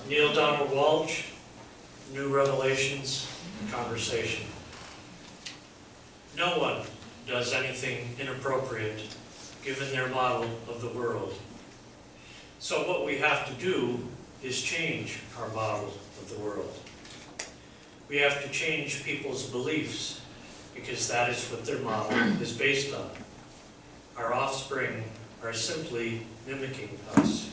Neil Donald Walsh, New Revelations, Conversation. No one does anything inappropriate given their model of the world. So what we have to do is change our model of the world. We have to change people's beliefs because that is what their model is based on. Our offspring are simply mimicking us.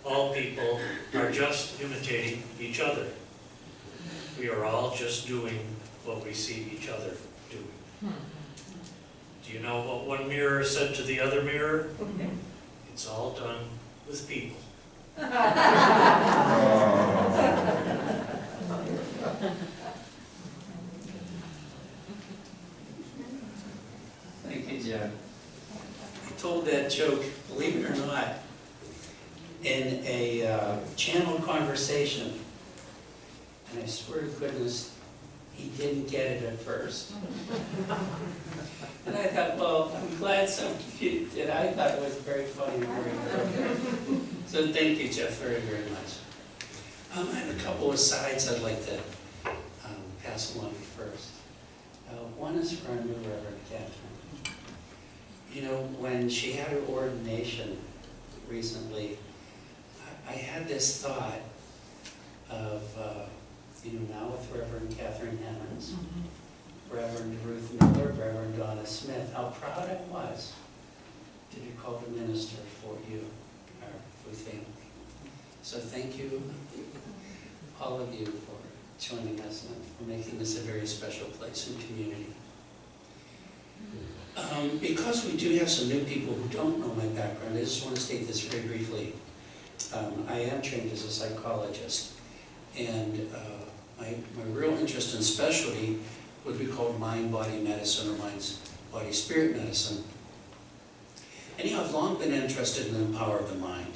All people are just imitating each other. We are all just doing what we see each other doing. Do you know what one mirror said to the other mirror? It's all done with people. Thank you, Jeff. I told that joke, believe it or not, in a channel conversation, and I swear to goodness, he didn't get it at first. And I thought, well, I'm glad some of you did. I thought it was very funny and very appropriate. So thank you, Jeff, very, very much. I have a couple of sides I'd like to pass along first. One is for our new Reverend Catherine. You know, when she had her ordination recently, I had this thought of, now with Reverend Catherine Hammonds, Reverend Ruth Miller, Reverend Donna Smith, how proud I was to be called a minister for you, our Ruth family. So thank you, all of you, for joining us and for making this a very special place and community. Because we do have some new people who don't know my background, I just want to state this very briefly. I am trained as a psychologist, and my real interest and specialty would be called mind-body medicine or mind-body-spirit medicine. Anyhow, I've long been interested in the power of the mind,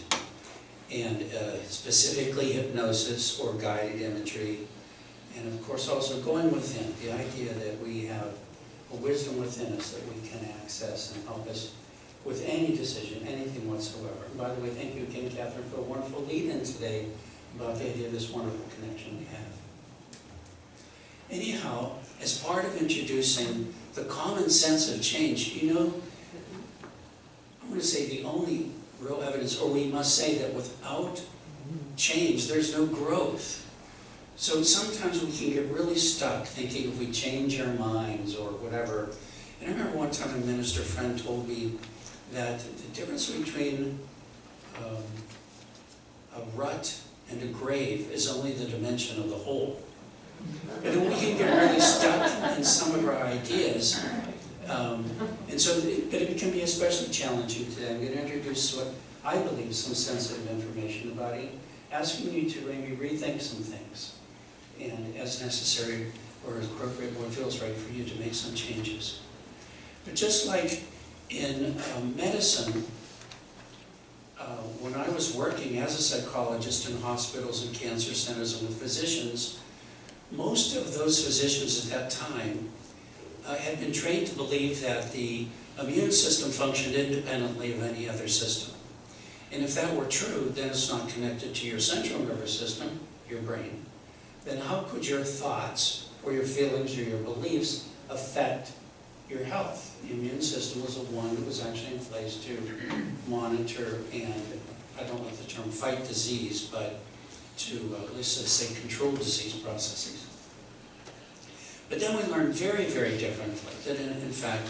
and specifically hypnosis or guided imagery, and of course also going within, the idea that we have a wisdom within us that we can access and help us with any decision, anything whatsoever. And by the way, thank you again, Catherine, for a wonderful lead-in today about the idea of this wonderful connection we have. Anyhow, as part of introducing the common sense of change, you know, I'm going to say the only real evidence, or we must say that without change, there's no growth. So sometimes we can get really stuck thinking if we change our minds or whatever. And I remember one time a minister friend told me that the difference between a rut and a grave is only the dimension of the whole. And then we can get really stuck in some of our ideas. But it can be especially challenging today. I'm going to introduce what I believe is some sensitive information about it, asking you to maybe rethink some things, and as necessary or as appropriate, what feels right for you to make some changes. But just like in medicine, when I was working as a psychologist in hospitals and cancer centers and with physicians, most of those physicians at that time had been trained to believe that the immune system functioned independently of any other system. And if that were true, then it's not connected to your central nervous system, your brain. Then how could your thoughts or your feelings or your beliefs affect your health? The immune system was the one that was actually in place to monitor and, I don't like the term fight disease, but to, let's say, control disease processes. But then we learned very, very differently that in fact,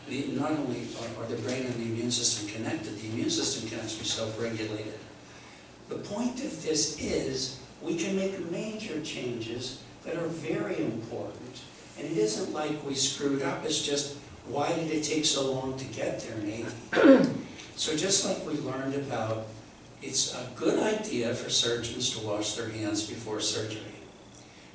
not only are the brain and the immune system connected, the immune system can actually self-regulate it. The point of this is we can make major changes that are very important. And it isn't like we screwed up, it's just, why did it take so long to get there, Nate? So just like we learned about, it's a good idea for surgeons to wash their hands before surgery.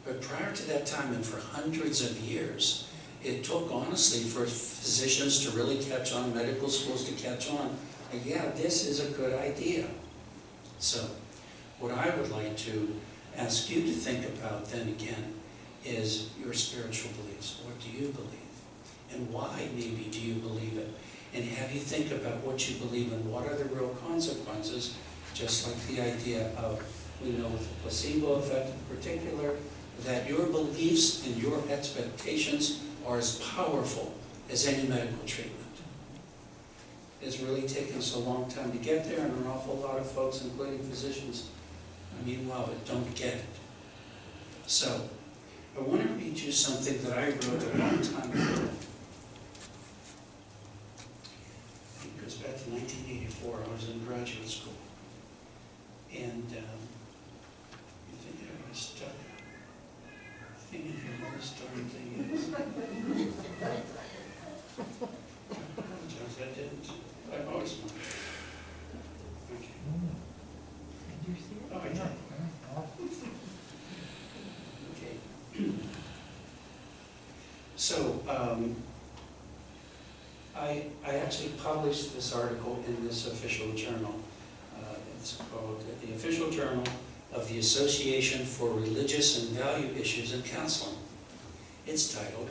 But prior to that time, and for hundreds of years, it took, honestly, for physicians to really catch on, medical schools to catch on, yeah, this is a good idea. So, what I would like to ask you to think about then again is your spiritual beliefs. What do you believe? And why maybe do you believe it? And have you think about what you believe and what are the real consequences, just like the idea of We know with the placebo effect in particular, that your beliefs and your expectations are as powerful as any medical treatment. It's really taken us a long time to get there, and an awful lot of folks, including physicians, meanwhile, but don't get it. So, I want to read you something that I wrote a long time ago. It goes back to 1984. I was in graduate school. And you think I was stuck thinking here what this darn thing is. Apologize, I didn't. I always want. Okay. Did you see it? Oh, I did. Okay. So, I actually published this article in this official journal. It's called the Official Journal of the Association for Religious and Value Issues in Counseling. It's titled,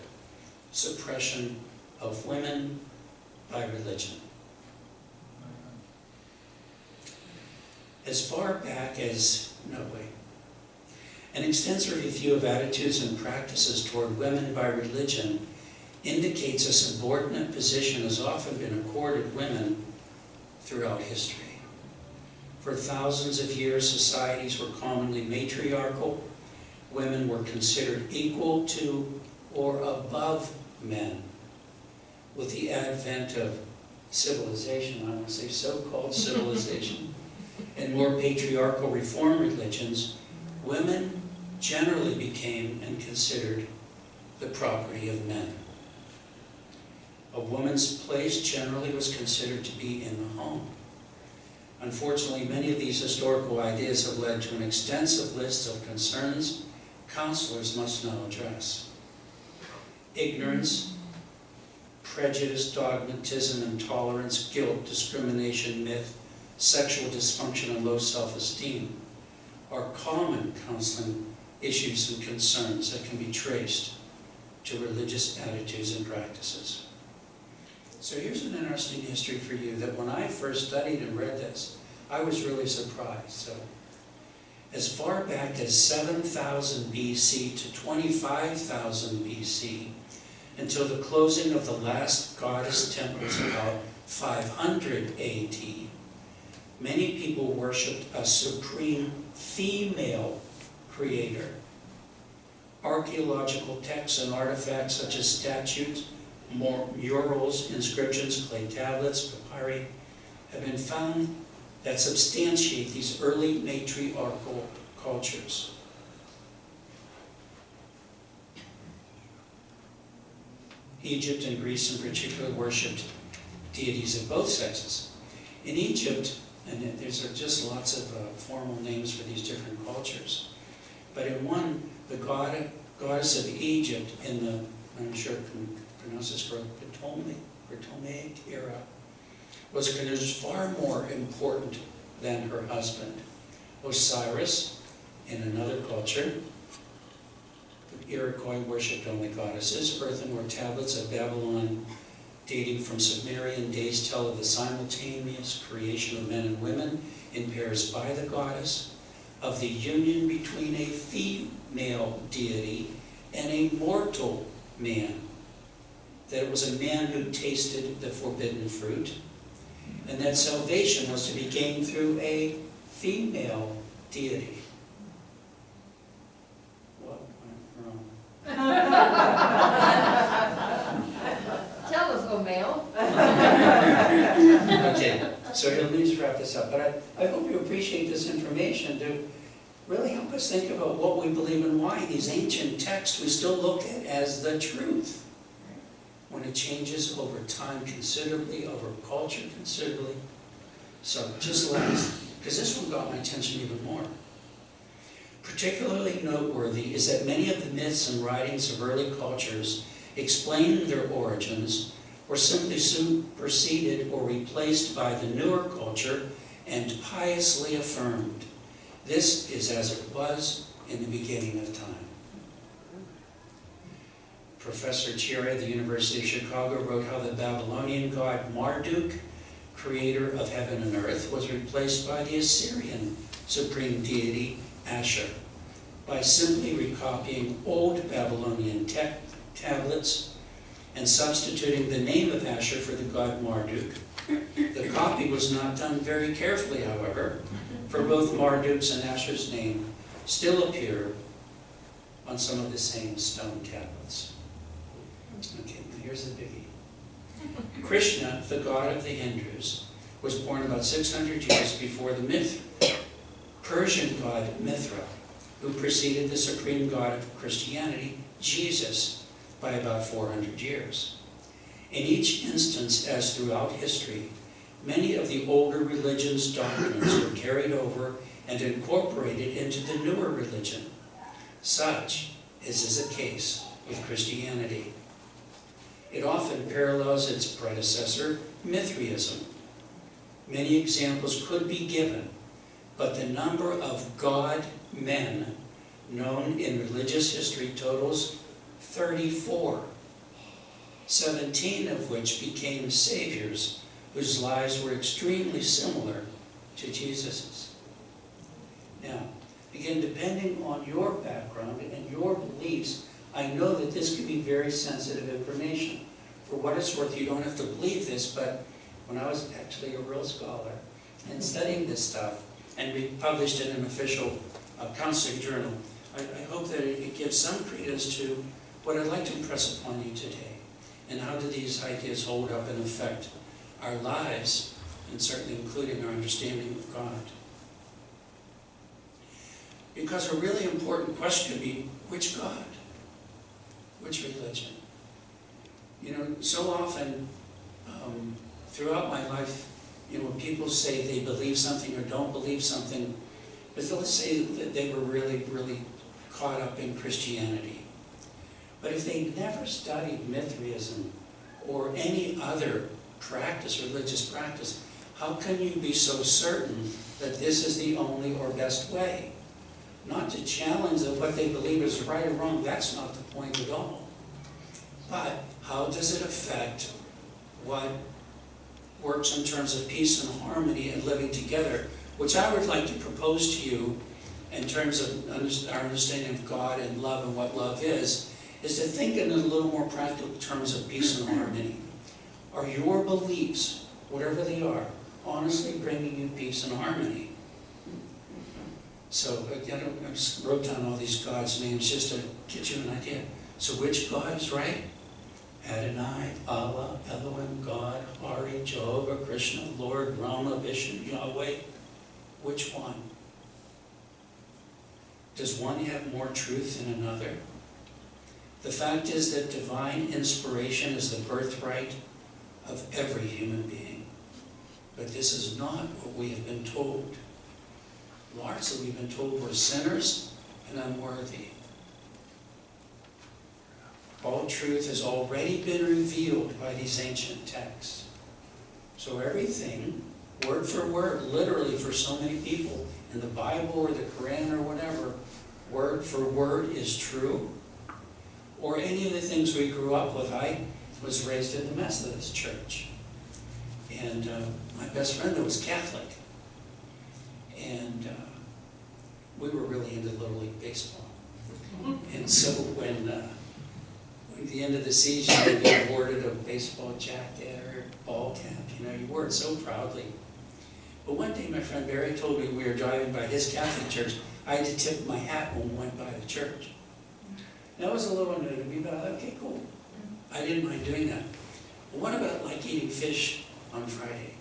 Suppression of Women by Religion. As far back as, an extensive review of attitudes and practices toward women by religion indicates a subordinate position has often been accorded women throughout history. For thousands of years, societies were commonly matriarchal. Women were considered equal to or above men. With the advent of civilization, I want to say so-called civilization, and more patriarchal reform religions, women generally became and considered the property of men. A woman's place generally was considered to be in the home. Unfortunately, many of these historical ideas have led to an extensive list of concerns counselors must now address. Ignorance, prejudice, dogmatism, intolerance, guilt, discrimination, myth, sexual dysfunction, and low self-esteem are common counseling issues and concerns that can be traced to religious attitudes and practices. So here's an interesting history for you that when I first studied and read this, I was really surprised. So, as far back as 7,000 BC to 25,000 BC, until the closing of the last goddess temples about 500 AD, many people worshipped a supreme female creator. Archaeological texts and artifacts such as statues, murals, inscriptions, clay tablets, papyri, have been found that substantiate these early matriarchal cultures. Egypt and Greece in particular worshipped deities of both sexes. In Egypt, and there's just lots of formal names for these different cultures, but in one, the goddess of Egypt in the, I'm sure I can pronounce this correctly, Ptolemaic era, was considered far more important than her husband. Osiris, in another culture, the Iroquois worshipped only goddesses. Earthenware tablets of Babylon dating from Sumerian days tell of the simultaneous creation of men and women in pairs by the goddess, of the union between a female deity and a mortal man, that it was a man who tasted the forbidden fruit, and that salvation was to be gained through a female deity. What went wrong? Tell us, oh male. Okay, so let me just wrap this up. But I hope you appreciate this information to really help us think about what we believe and why these ancient texts we still look at as the truth. When it changes over time considerably, over culture considerably. So just last, because this one got my attention even more. Particularly noteworthy is that many of the myths and writings of early cultures explaining their origins were simply superseded or replaced by the newer culture and piously affirmed. This is as it was in the beginning of time. Professor Chiri at the University of Chicago wrote how the Babylonian god Marduk, creator of heaven and earth, was replaced by the Assyrian supreme deity, Asher, by simply recopying old Babylonian tablets and substituting the name of Asher for the god Marduk. The copy was not done very carefully, however, for both Marduk's and Asher's name still appear on some of the same stone tablets. Okay, now here's the biggie. Krishna, the god of the Hindus, was born about 600 years before the Persian god Mithra, who preceded the supreme god of Christianity, Jesus, by about 400 years. In each instance, as throughout history, many of the older religion's doctrines were carried over and incorporated into the newer religion. Such is the case with Christianity. It often parallels its predecessor, Mithraism. Many examples could be given, but the number of God-men known in religious history totals 34, 17 of which became saviors whose lives were extremely similar to Jesus's. Now, again, depending on your background and your beliefs, I know that this can be very sensitive information. For what it's worth, you don't have to believe this, but when I was actually a real scholar and studying this stuff, and we published it in an official counseling journal, I hope that it gives some credence to what I'd like to impress upon you today. And how do these ideas hold up and affect our lives, and certainly including our understanding of God? Because a really important question would be, which God? Which religion? You know, so often throughout my life, you know, when people say they believe something or don't believe something, but let's say that they were really, really caught up in Christianity. But if they never studied Mithraism or any other practice, religious practice, how can you be so certain that this is the only or best way? Not to challenge that what they believe is right or wrong, that's not the point at all. But how does it affect what works in terms of peace and harmony and living together, which I would like to propose to you in terms of our understanding of God and love and what love is to think in a little more practical terms of peace and harmony. Are your beliefs, whatever they are, honestly bringing you peace and harmony? So again, I just wrote down all these gods' names just to get you an idea. So which God is right? Adonai, Allah, Elohim, God, Hari, Jehovah, Krishna, Lord, Rama, Vishnu, Yahweh. Which one? Does one have more truth than another? The fact is that divine inspiration is the birthright of every human being. But this is not what we have been told. Largely we've been told we're sinners and unworthy. All truth has already been revealed by these ancient texts. So everything, word for word, literally for so many people, in the Bible or the Quran or whatever, word for word is true. Or any of the things we grew up with. I was raised in the Methodist church. And my best friend was Catholic. And we were really into Little League Baseball. And so when at the end of the season you get awarded a baseball jacket or ball cap, you know, you wore it so proudly. But one day my friend Barry told me we were driving by his Catholic church, I had to tip my hat when we went by the church. That was a little new to me, but I thought, okay, cool. I didn't mind doing that. But what about like eating fish on Friday?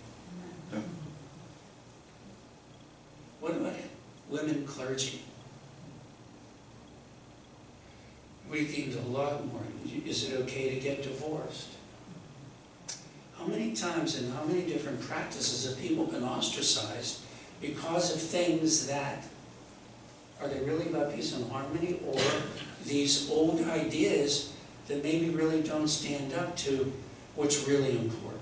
What about women clergy? We gained a lot more. Is it okay to get divorced? How many times and how many different practices have people been ostracized because of things that, are they really about peace and harmony, or these old ideas that maybe really don't stand up to what's really important?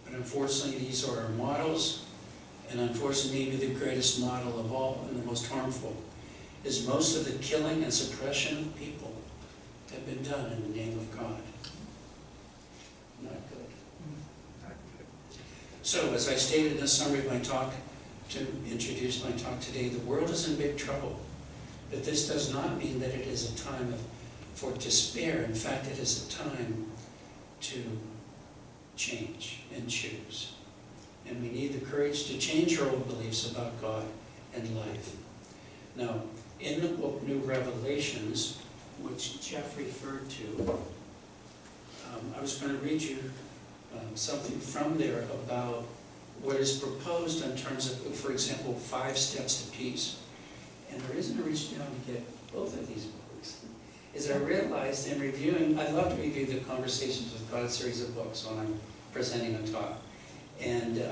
But unfortunately, these are our models, and unfortunately, maybe the greatest model of all and the most harmful is most of the killing and suppression of people have been done in the name of God. Not good. So, as I stated in the summary of my talk to introduce my talk today, the world is in big trouble. But this does not mean that it is a time for despair. In fact, it is a time to change and choose. And we need the courage to change our old beliefs about God and life. Now, in the book New Revelations, which Jeff referred to, I was going to read you something from there about what is proposed in terms of, for example, 5 steps to peace. And the reason I reached down to get both of these books is I realized in reviewing, I love to review the Conversations with God series of books when I'm presenting a talk. And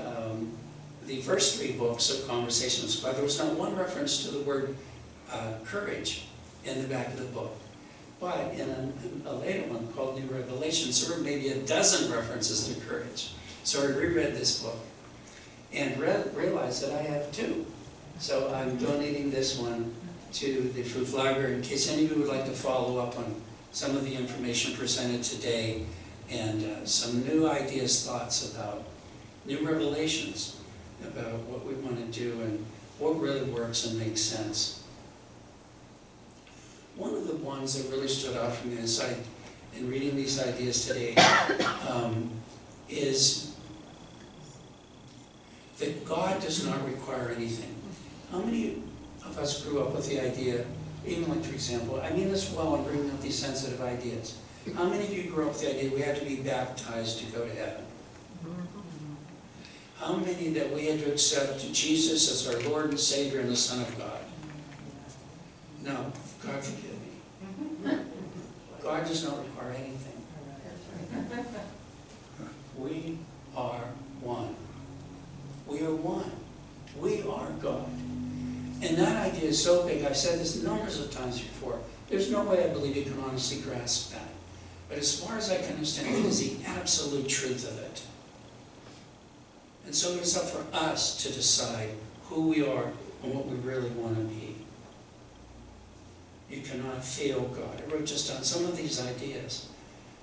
the first 3 books of Conversations with God, there was not one reference to the word courage in the back of the book. But in a later one called New Revelations, there were maybe a dozen references to courage. So I reread this book and realized that I have 2. So I'm donating this one to the Fruit Library in case any of you would like to follow up on some of the information presented today and some new ideas, thoughts about new revelations about what we want to do and what really works and makes sense. One of the ones that really stood out for me in reading these ideas today is that God does not require anything. How many of us grew up with the idea, even like, for example, I mean this well in bringing up these sensitive ideas. How many of you grew up with the idea we had to be baptized to go to heaven? How many that we had to accept Jesus as our Lord and Savior and the Son of God? No, God forgive me. God does not require anything. We are one. We are one. We are God. And that idea is so big. I've said this numbers of times before. There's no way I believe you can honestly grasp that. But as far as I can understand, it is the absolute truth of it. And so it's up for us to decide who we are and what we really want to be. You cannot fail God. I wrote just on some of these ideas.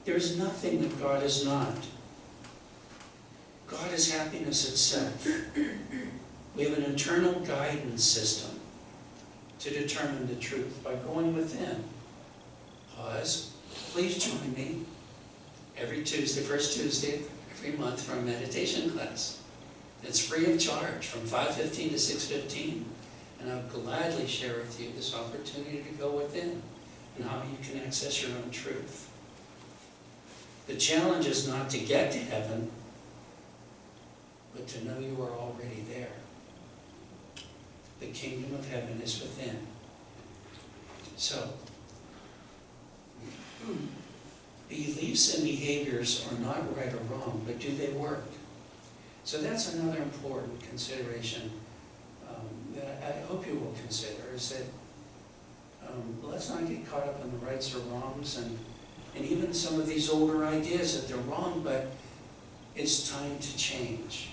There is nothing that God is not. God is happiness itself. We have an internal guidance system to determine the truth by going within. Pause. Please join me every Tuesday, first Tuesday, every month for a meditation class. It's free of charge from 5:15 to 6:15. And I'll gladly share with you this opportunity to go within and how you can access your own truth. The challenge is not to get to heaven, but to know you are already there. The kingdom of heaven is within. So, beliefs and behaviors are not right or wrong, but do they work? So that's another important consideration that I hope you will consider, is that let's not get caught up in the rights or wrongs and even some of these older ideas that they're wrong, but it's time to change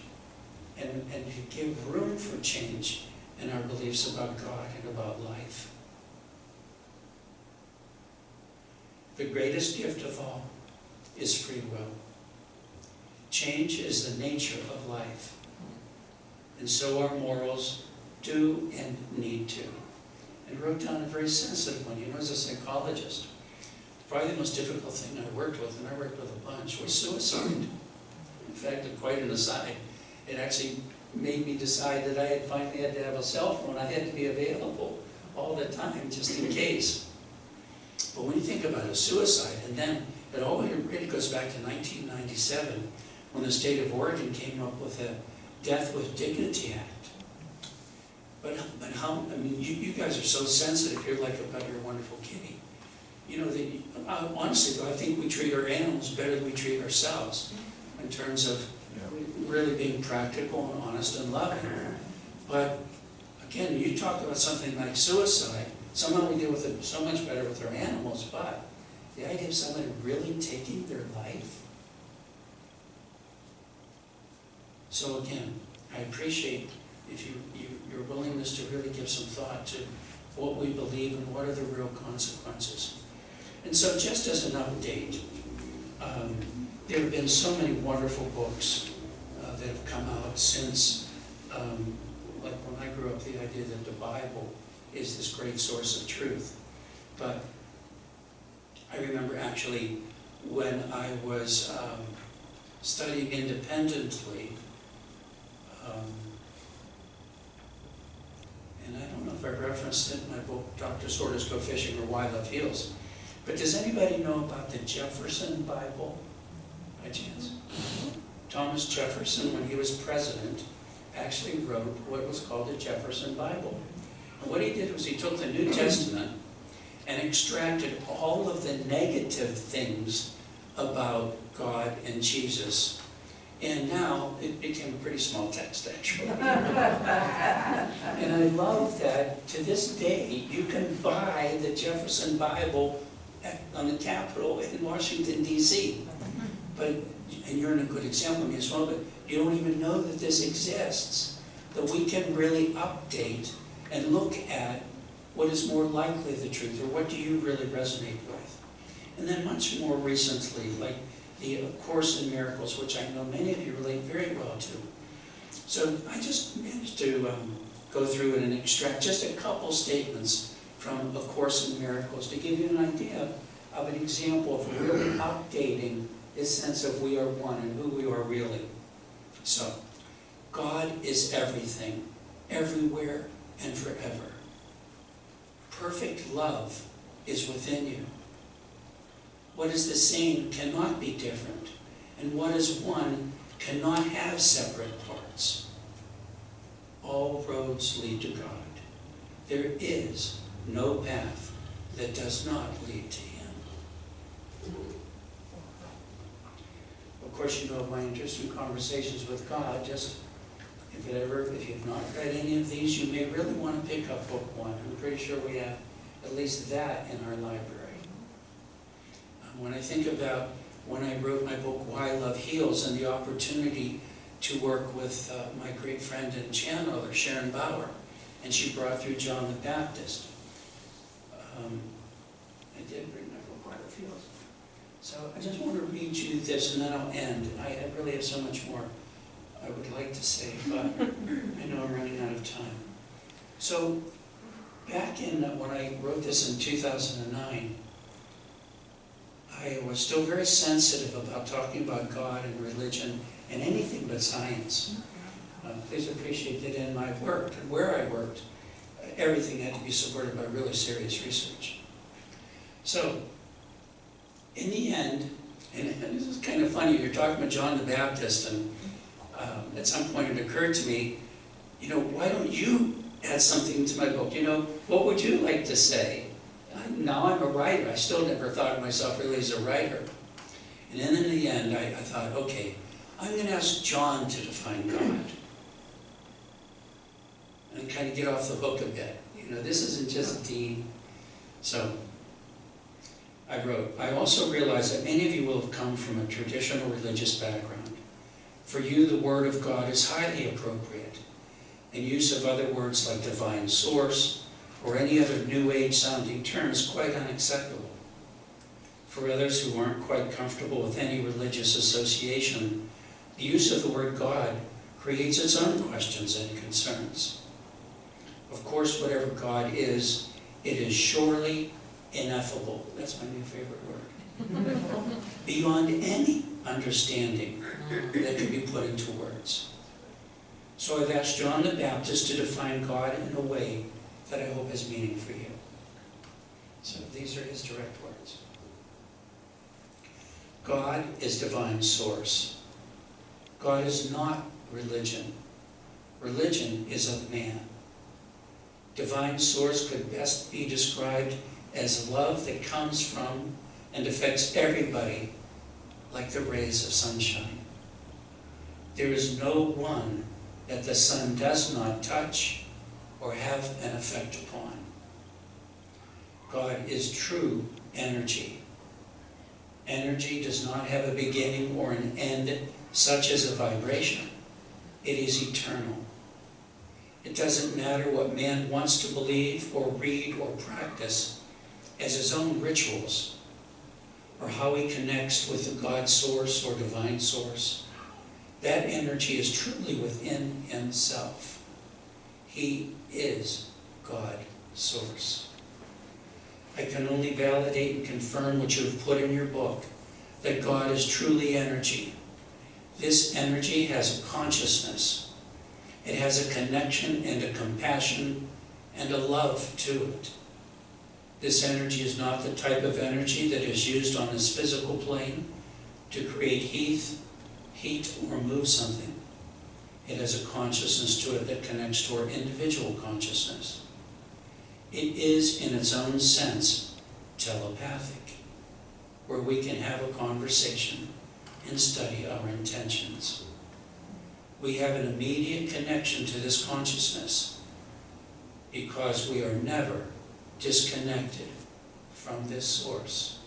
and to give room for change in our beliefs about God and about life. The greatest gift of all is free will. Change is the nature of life. And so our morals do and need to. And wrote down a very sensitive one. You know, as a psychologist, probably the most difficult thing I worked with, and I worked with a bunch, was suicide. In fact, quite an aside, it actually made me decide that I finally had to have a cell phone. I had to be available all the time, just in case. But when you think about it, suicide, and then it all really goes back to 1997, when the state of Oregon came up with a Death with Dignity Act. But how, I mean, you guys are so sensitive here, like about your wonderful kitty. You know, honestly though, I think we treat our animals better than we treat ourselves in terms of really being practical and honest and loving. But again, you talk about something like suicide. Somehow we deal with it so much better with our animals, but the idea of somebody really taking their life. So again, I appreciate if your willingness to really give some thought to what we believe and what are the real consequences. And so just as an update, there have been so many wonderful books that have come out since like when I grew up, the idea that the Bible is this great source of truth. But I remember actually when I was studying independently, and I don't know if I referenced it in my book, Doctor's Orders Go Fishing or Why Love Heals, but does anybody know about the Jefferson Bible, by chance? Thomas Jefferson, when he was president, actually wrote what was called the Jefferson Bible. And what he did was he took the New Testament and extracted all of the negative things about God and Jesus. And now it became a pretty small text, actually. And I love that to this day you can buy the Jefferson Bible on the Capitol in Washington, D.C. But, and you're in a good example of me as well, but you don't even know that this exists, that we can really update and look at what is more likely the truth, or what do you really resonate with. And then much more recently, like the Course in Miracles, which I know many of you relate very well to. So I just managed to go through it and extract just a couple statements from A Course in Miracles to give you an idea of an example of really updating this sense of we are one and who we are really. So, God is everything, everywhere and forever. Perfect love is within you. What is the same cannot be different, and what is one cannot have separate parts. All roads lead to God. There is no path that does not lead to Him. Of course, you know of my interest in conversations with God. Just if you've not read any of these, you may really want to pick up book 1. I'm pretty sure we have at least that in our library. When I think about when I wrote my book, Why Love Heals, and the opportunity to work with my great friend and channeler, Sharon Bauer, and she brought through John the Baptist. I did bring my book, Why Love Heals. So I just want to read you this, and then I'll end. I really have so much more I would like to say, but I know I'm running out of time. So back in when I wrote this in 2009, I was still very sensitive about talking about God and religion and anything but science. Please appreciate that in my work and where I worked, everything had to be supported by really serious research. So, in the end, and this is kind of funny, you're talking about John the Baptist, and at some point it occurred to me, you know, why don't you add something to my book? You know, what would you like to say? Now I'm a writer. I still never thought of myself really as a writer. And then in the end, I thought, okay, I'm going to ask John to define God. And kind of get off the hook a bit. You know, this isn't just Dean. So I wrote, I also realize that many of you will have come from a traditional religious background. For you, the Word of God is highly appropriate, and use of other words like divine source or any other New Age sounding term is quite unacceptable. For others who aren't quite comfortable with any religious association, the use of the word God creates its own questions and concerns. Of course, whatever God is, it is surely ineffable. That's my new favorite word. Beyond any understanding that can be put into words. So I've asked John the Baptist to define God in a way that I hope has meaning for you. So these are his direct words. God is divine source. God is not religion. Religion is of man. Divine source could best be described as love that comes from and affects everybody like the rays of sunshine. There is no one that the sun does not touch or have an effect upon. God is true energy. Energy does not have a beginning or an end, such as a vibration. It is eternal. It doesn't matter what man wants to believe or read or practice as his own rituals, or how he connects with the God source or divine source. That energy is truly within himself. He is God source. I can only validate and confirm what you have put in your book, that God is truly energy. This energy has a consciousness. It has a connection and a compassion and a love to it. This energy is not the type of energy that is used on this physical plane to create heat, or move something. It has a consciousness to it that connects to our individual consciousness. It is, in its own sense, telepathic, where we can have a conversation and study our intentions. We have an immediate connection to this consciousness because we are never disconnected from this source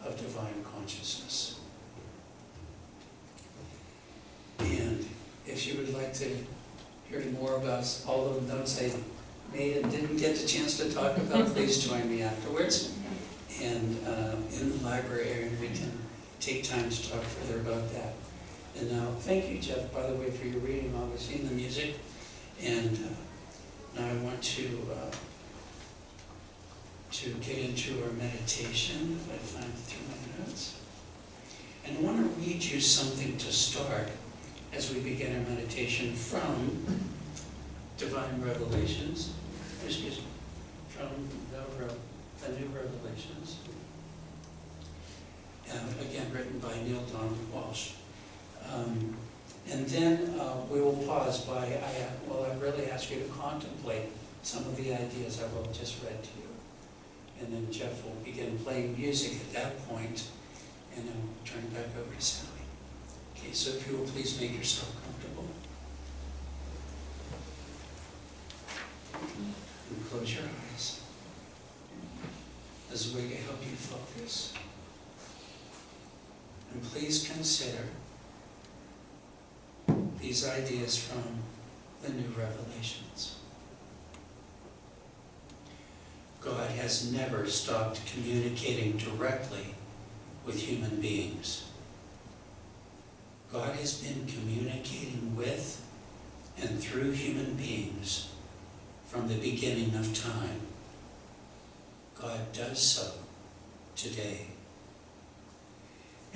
of divine consciousness. And if you would like to hear more about all the notes I made and didn't get the chance to talk about, please join me afterwards. And in the library area, we can take time to talk further about that. And now, thank you, Jeff, by the way, for your reading, obviously, and the music. And now I want to get into our meditation, if I find it through my notes. And I want to read you something to start as we begin our meditation from Divine Revelations, from the New Revelations, again written by Neil Donald Walsh. And then we will pause by, I really ask you to contemplate some of the ideas I will just read to you. And then Jeff will begin playing music at that point, and then we'll turn it back over to Sally. Okay, so if you will please make yourself comfortable. And close your eyes as a way to help you focus. And please consider these ideas from the New Revelations. God has never stopped communicating directly with human beings. God has been communicating with and through human beings from the beginning of time. God does so today.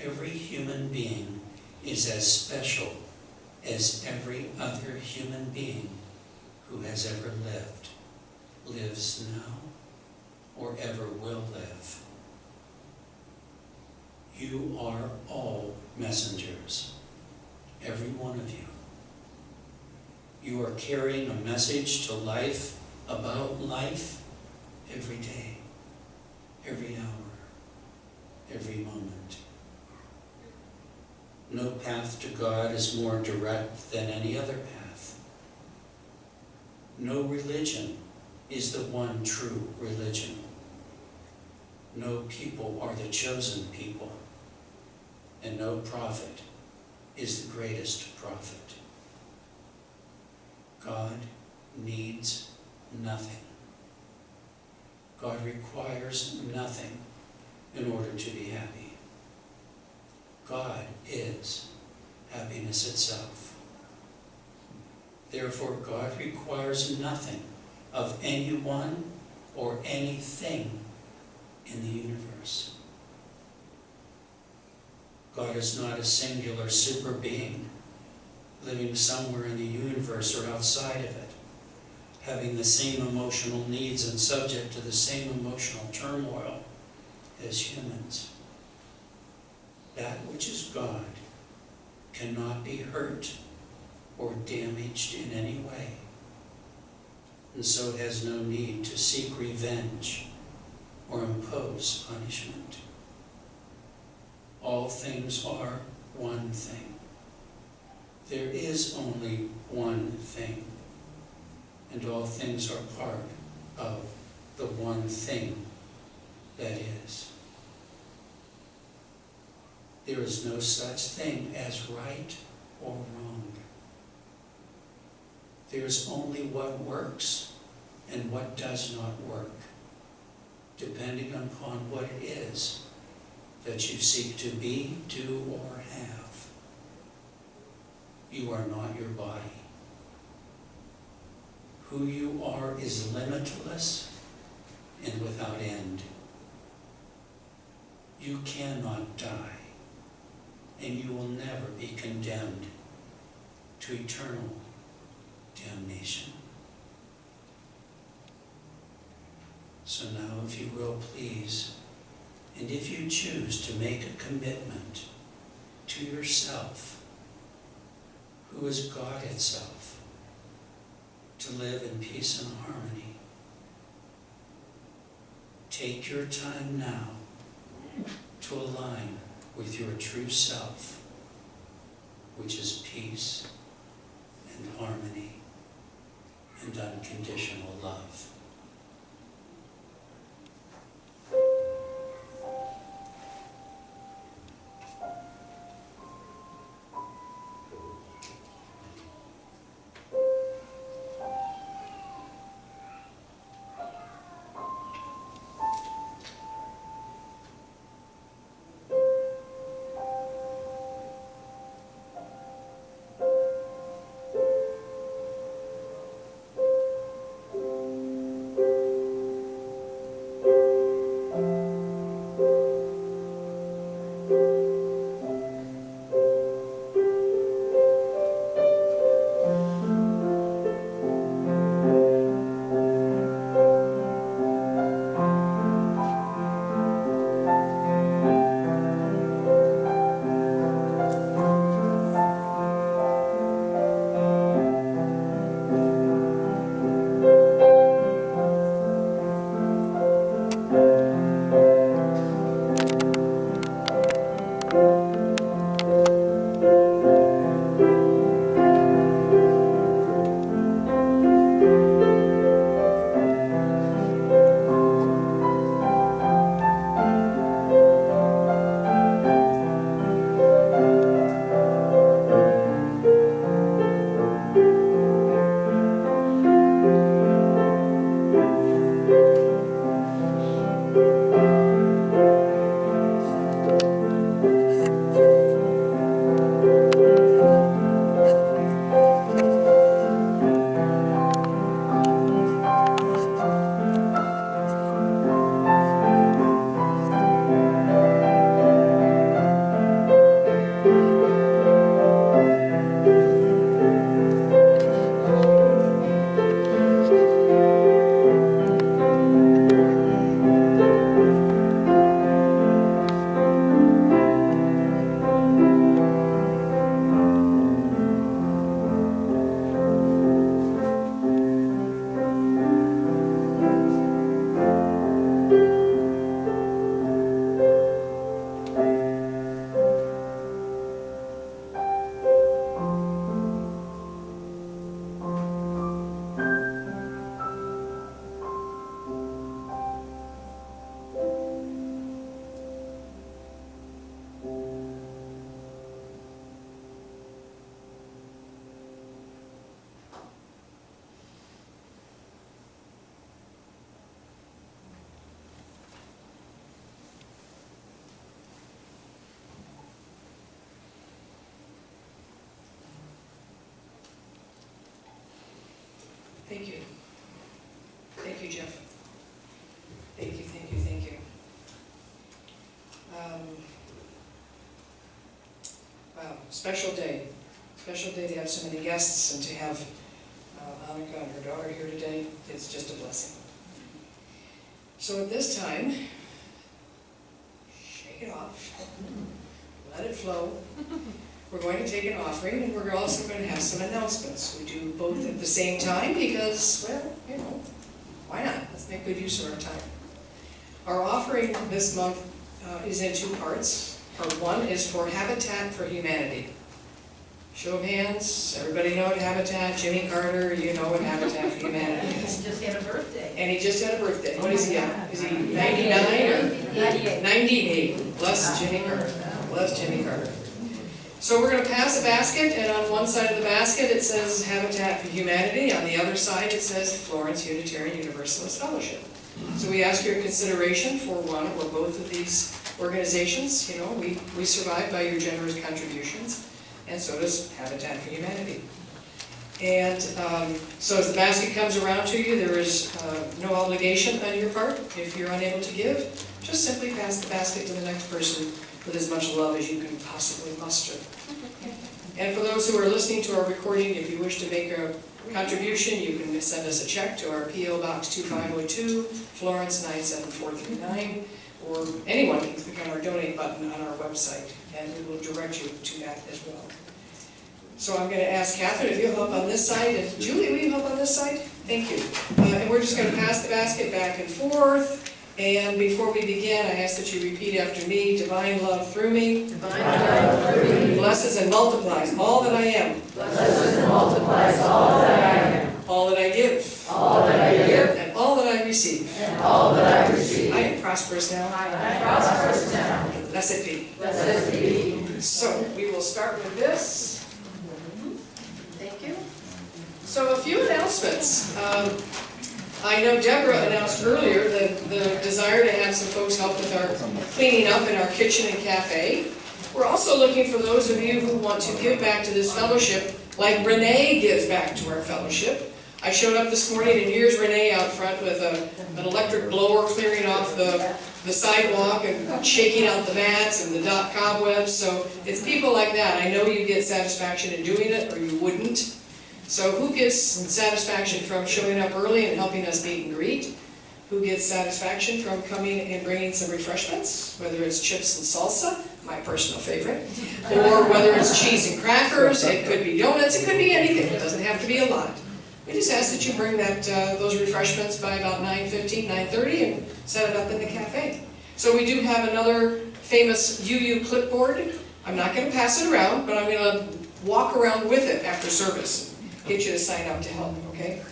Every human being is as special as every other human being who has ever lived, lives now, or ever will live. You are all messengers, every one of you. You are carrying a message to life, about life, every day, every hour, every moment. No path to God is more direct than any other path. No religion is the one true religion. No people are the chosen people, and no prophet is the greatest prophet. God needs nothing. God requires nothing in order to be happy. God is happiness itself. Therefore, God requires nothing of anyone or anything in the universe. God is not a singular super being living somewhere in the universe or outside of it, having the same emotional needs and subject to the same emotional turmoil as humans. That which is God cannot be hurt or damaged in any way, and so it has no need to seek revenge or impose punishment. All things are one thing. There is only one thing, and all things are part of the one thing that is. There is no such thing as right or wrong. There is only what works and what does not work, depending upon what it is that you seek to be, do, or have. You are not your body. Who you are is limitless and without end. You cannot die, and you will never be condemned to eternal damnation. So now, if you will, please, and if you choose to make a commitment to yourself, who is God itself, to live in peace and harmony, take your time now to align with your true self, which is peace and harmony and unconditional love. Thank you. Thank you, Jeff. Thank you, thank you, thank you. Wow, special day. Special day to have so many guests and to have Annika and her daughter here today. It's just a blessing. So at this time, shake it off. Let it flow. We're going to take an offering, and we're also going to have some announcements. We do both at the same time because, well, you know, why not? Let's make good use of our time. Our offering this month is in two parts. Part one is for Habitat for Humanity. Show of hands, everybody know what Habitat, Jimmy Carter, you know what Habitat for Humanity is. He just had a birthday. And he just had a birthday. What is he at? Is he 99 or? 98. 98. Bless Jimmy Carter. Bless Jimmy Carter. So we're going to pass a basket, and on one side of the basket it says Habitat for Humanity. On the other side it says Florence Unitarian Universalist Fellowship. So we ask your consideration for one or both of these organizations. You know, we survive by your generous contributions, and so does Habitat for Humanity. And so as the basket comes around to you, there is no obligation on your part. If you're unable to give, just simply pass the basket to the next person with as much love as you can possibly muster. And for those who are listening to our recording, if you wish to make a contribution, you can send us a check to our P.O. Box 2502, Florence 97439, or anyone can click on our donate button on our website, and we will direct you to that as well. So I'm going to ask Catherine if you'll help on this side, and Julie, will you help on this side? Thank you. And we're just going to pass the basket back and forth. And before we begin, I ask that you repeat after me: divine love through me. Divine love through me. Blesses and multiplies all that I am. Blesses and multiplies all that I am. All that I give. All that I give. And all that I receive. And all that I receive. I am prosperous now. I am prosperous now. Blessed be. Blessed be. So we will start with this. Thank you. So a few announcements. I know Deborah announced earlier the desire to have some folks help with our cleaning up in our kitchen and cafe. We're also looking for those of you who want to give back to this fellowship like Renee gives back to our fellowship. I showed up this morning and here's Renee out front with an electric blower clearing off the sidewalk and shaking out the mats and the cobwebs. So it's people like that. I know you get satisfaction in doing it, or you wouldn't. So who gets satisfaction from showing up early and helping us meet and greet? Who gets satisfaction from coming and bringing some refreshments, whether it's chips and salsa, my personal favorite, or whether it's cheese and crackers, it could be donuts, it could be anything, it doesn't have to be a lot. We just ask that you bring those refreshments by about 9:15, 9:30 and set it up in the cafe. So we do have another famous UU clipboard. I'm not going to pass it around, but I'm going to walk around with it after service. Get you to sign up to help, okay?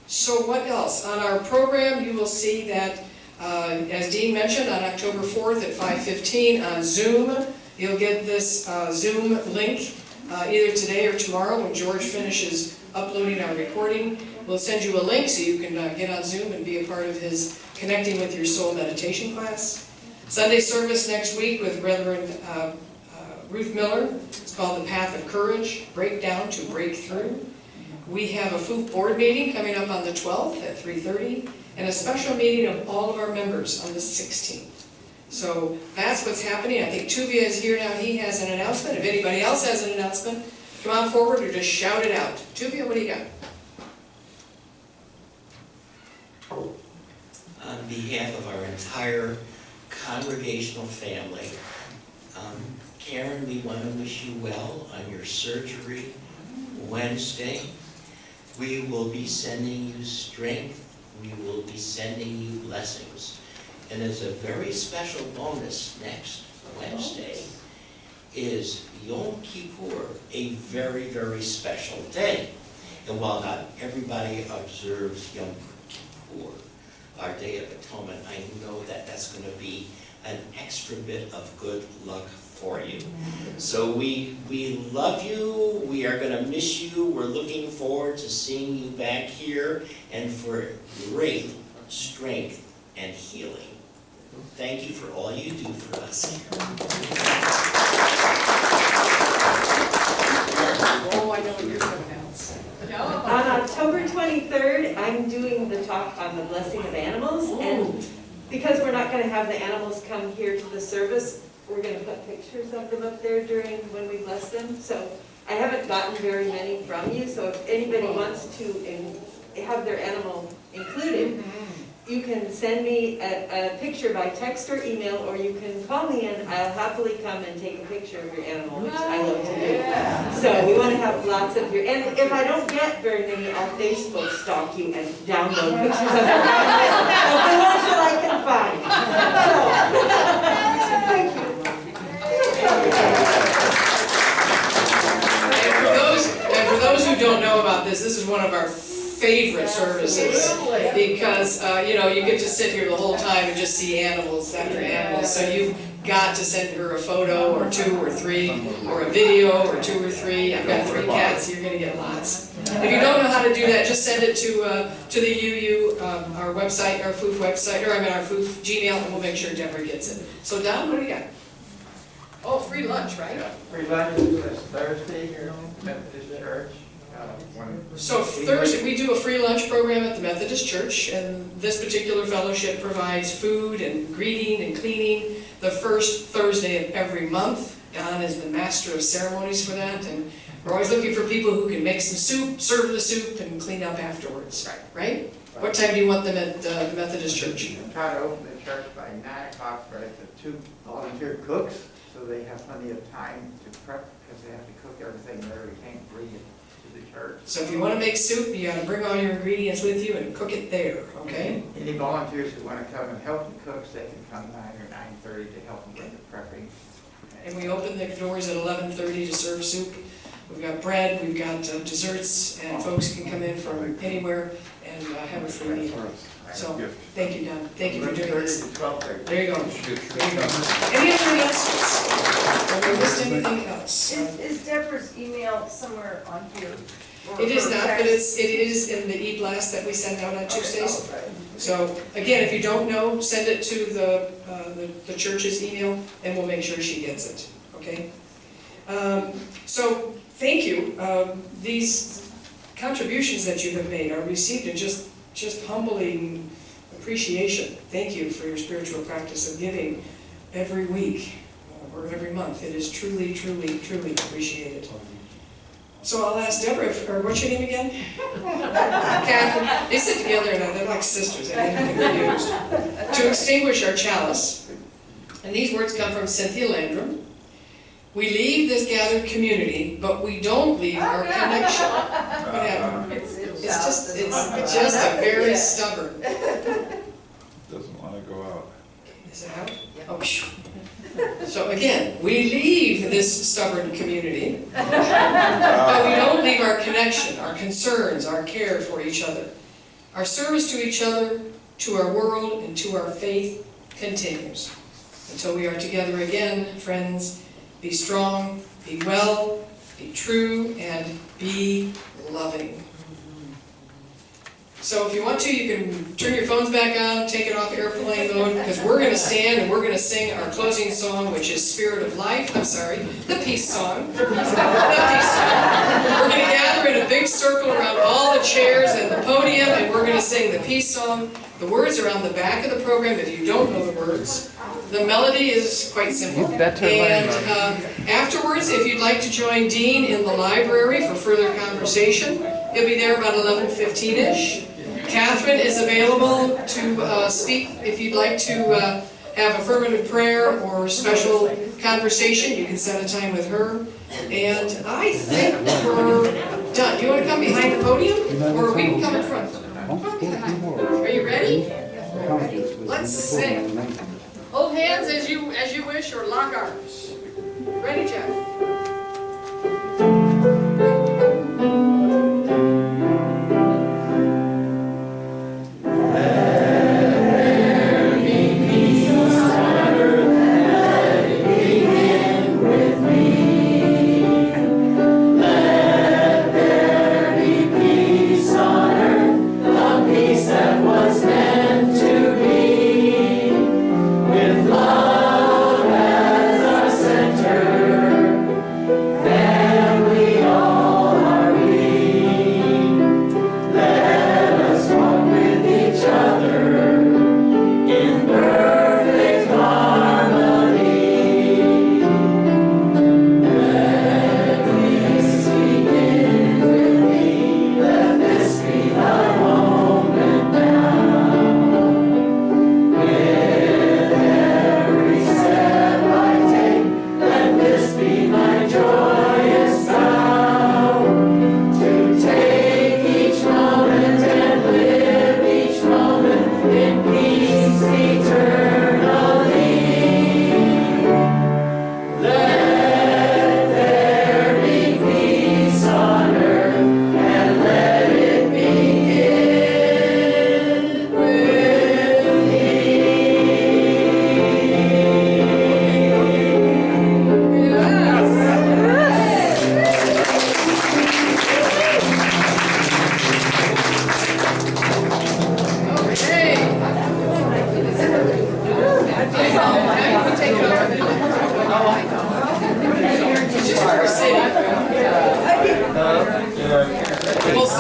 So what else? On our program, you will see that, as Dean mentioned, on October 4th at 5:15 on Zoom, you'll get this Zoom link either today or tomorrow when George finishes uploading our recording. We'll send you a link so you can get on Zoom and be a part of his Connecting with Your Soul meditation class. Sunday service next week with Reverend Ruth Miller. It's called The Path of Courage, Breakdown to Breakthrough. We have a FOOF board meeting coming up on the 12th at 3:30, and a special meeting of all of our members on the 16th. So that's what's happening. I think Tuvia is here now. He has an announcement. If anybody else has an announcement, come on forward or just shout it out. Tuvia, what do you got? On behalf of our entire congregational family, Karen, we want to wish you well on your surgery Wednesday. We will be sending you strength. We will be sending you blessings. And as a very special bonus, next Wednesday is Yom Kippur, a very, very special day. And while not everybody observes Yom Kippur, our Day of Atonement, I know that that's going to be an extra bit of good luck for you. So we love you. We are going to miss you. We're looking forward to seeing you back here and for great strength and healing. Thank you for all you do for us. Oh, I know what you're going to announce. On October 23rd, I'm doing the talk on the blessing of animals, and because we're not going to have the animals come here to the service, we're going to put pictures of them up there during when we bless them. So I haven't gotten very many from you, so if anybody wants to have their animal included, you can send me a picture by text or email, or you can call me and I'll happily come and take a picture of your animal, which I love to do. So we want to have lots of your, and if I don't get very many, I'll Facebook stalk you and download pictures of your animals, of the ones that I can find. So, thank you. And for those who don't know about this is one of our favorite services, because you know, you get to sit here the whole time and just see animals after animals. So you've got to send her a photo or two or three, or a video or two or three. I've got 3 cats. You're going to get lots. If you don't know how to do that, just send it to the UU, our website, our FOOF website, or I mean our FOOF Gmail, and we'll make sure Deborah gets it. So Don, what do we got? Oh, free lunch, right? Free lunch is this Thursday here at Methodist Church. So Thursday, we do a free lunch program at the Methodist Church, and this particular fellowship provides food and greeting and cleaning the first Thursday of every month. Don is the master of ceremonies for that, and we're always looking for people who can make some soup, serve the soup, and clean up afterwards, right? What time do you want them at the Methodist Church? Try to open the church by 9 o'clock for the 2 volunteer cooks, so they have plenty of time to prep, because they have to cook everything there. We can't bring it to the church. So if you want to make soup, you got to bring all your ingredients with you and cook it there, okay? Any volunteers who want to come and help the cooks, they can come 9 or 9:30 to help them with the prepping. And we open the doors at 11:30 to serve soup. We've got bread, we've got desserts, and folks can come in from anywhere and have a free meal. So, thank you, Don. Thank you for doing this. 11:30 to 12:30. There you go. There you go. Any other announcements? Have we missed anything else? Is Deborah's email somewhere on here? It is not, but it is in the e-blast that we send out on Tuesdays. So, again, if you don't know, send it to the church's email, and we'll make sure she gets it, okay? So, thank you. These contributions that you have made are received in just humbling appreciation. Thank you for your spiritual practice of giving every week or every month. It is truly, truly, truly appreciated. So I'll ask Deborah, or what's your name again? Catherine. They sit together and they're like sisters. I get confused. To extinguish our chalice. And these words come from Cynthia Landrum. We leave this gathered community, but we don't leave our connection. What happened? It's just a very stubborn. Doesn't want to go out. Is it out? Oh, phew. So again, we leave this stubborn community, but we don't leave our connection, our concerns, our care for each other. Our service to each other, to our world, and to our faith continues. Until we are together again, friends, be strong, be well, be true, and be loving. So if you want to, you can turn your phones back on, take it off airplane mode, because we're going to stand and we're going to sing our closing song, which is Spirit of Life. I'm sorry, the peace song. The peace song. We're going to gather in a big circle around all the chairs and the podium, and we're going to sing the peace song. The words are on the back of the program if you don't know the words. The melody is quite simple. And afterwards, if you'd like to join Dean in the library for further conversation, he'll be there about 11:15-ish. Catherine is available to speak if you'd like to have affirmative prayer or special conversation. You can set a time with her. And I think we're done. Do you want to come behind the podium, or we can come in front? Okay. Are you ready? Let's sing. Hold hands as you wish, or lock arms. Ready, Jeff?